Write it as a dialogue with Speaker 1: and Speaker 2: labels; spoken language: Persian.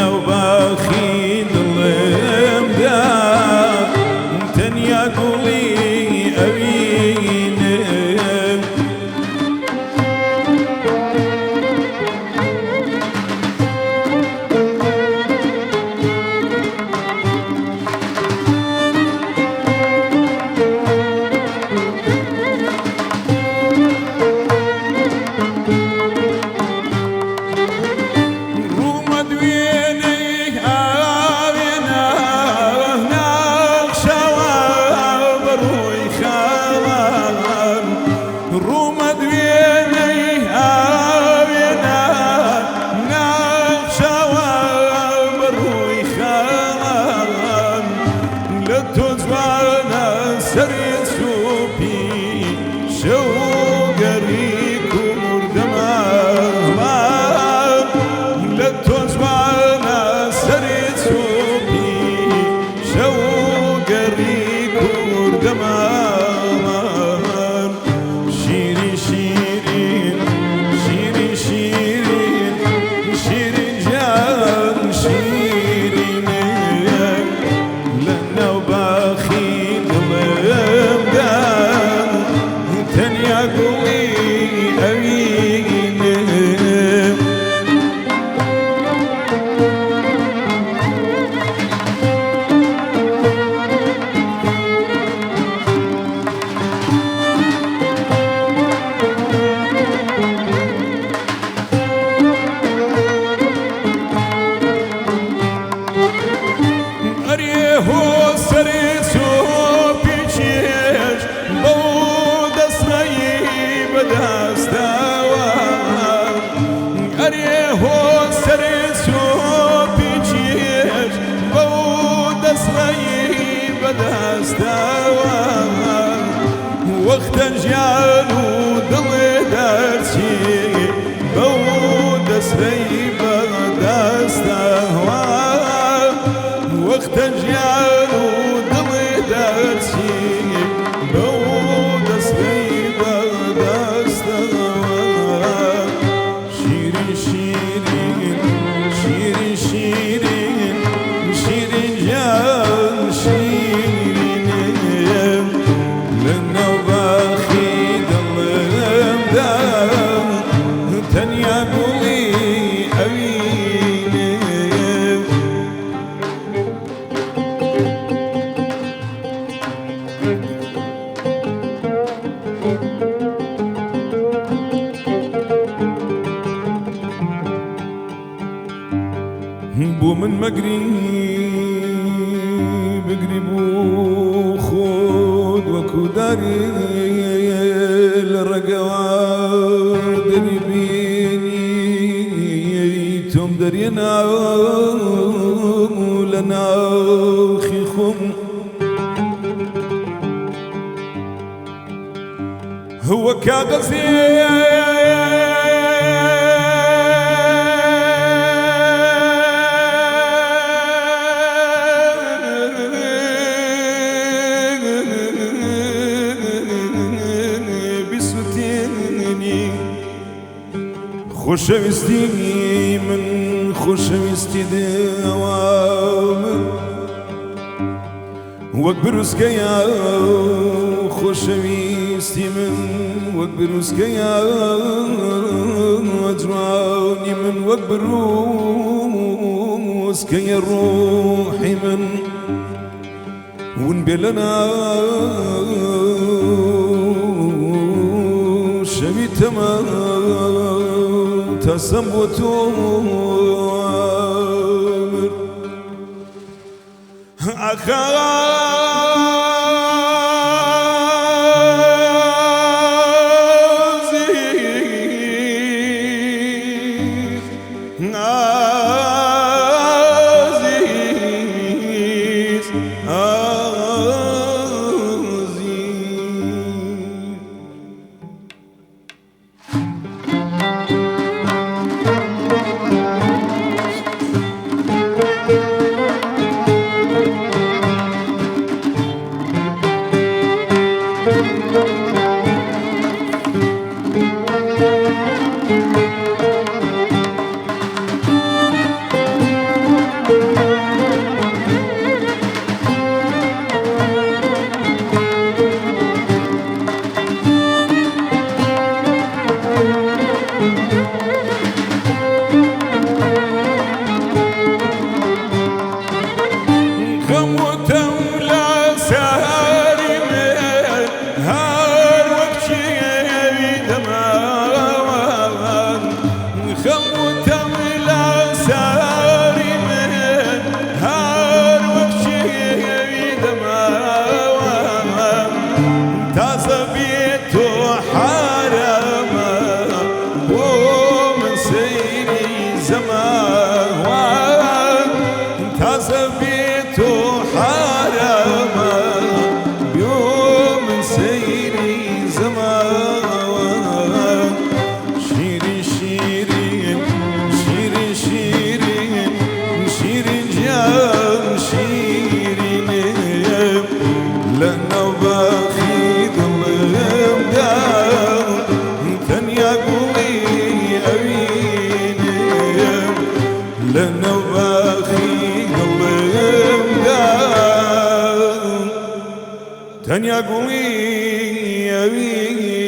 Speaker 1: وباخي ظلم دار تنيا قولي أبينك وقت جيان ودل درسي بود سري بدستهوا وقت جيان ودل درسي بود سري بدستهوا شيرين شيرين شيرين شيرين شيرين جان شيرين لنا وباخي ظلم دار تنيا قولي أبينك بو من مقريب قريب وخود وكو داري للرقوات دربيني توم درينا لنا خيخم هو خوشويستي من خوشويستي دوام وكبر سكيا خوشويستي من وكبر سكيا وجواني من وكبر سكيا روحي من ونبلنا شبي تمام تسموت عامر تازبيت حرما يوم سيري زمان شيرين شيرين شيرين شيرين شيرين جام شيرين لأنه باخي ظلم دار تنيا قولي أبيني لأنه باخي ظلم دار تنيا قولي أبيني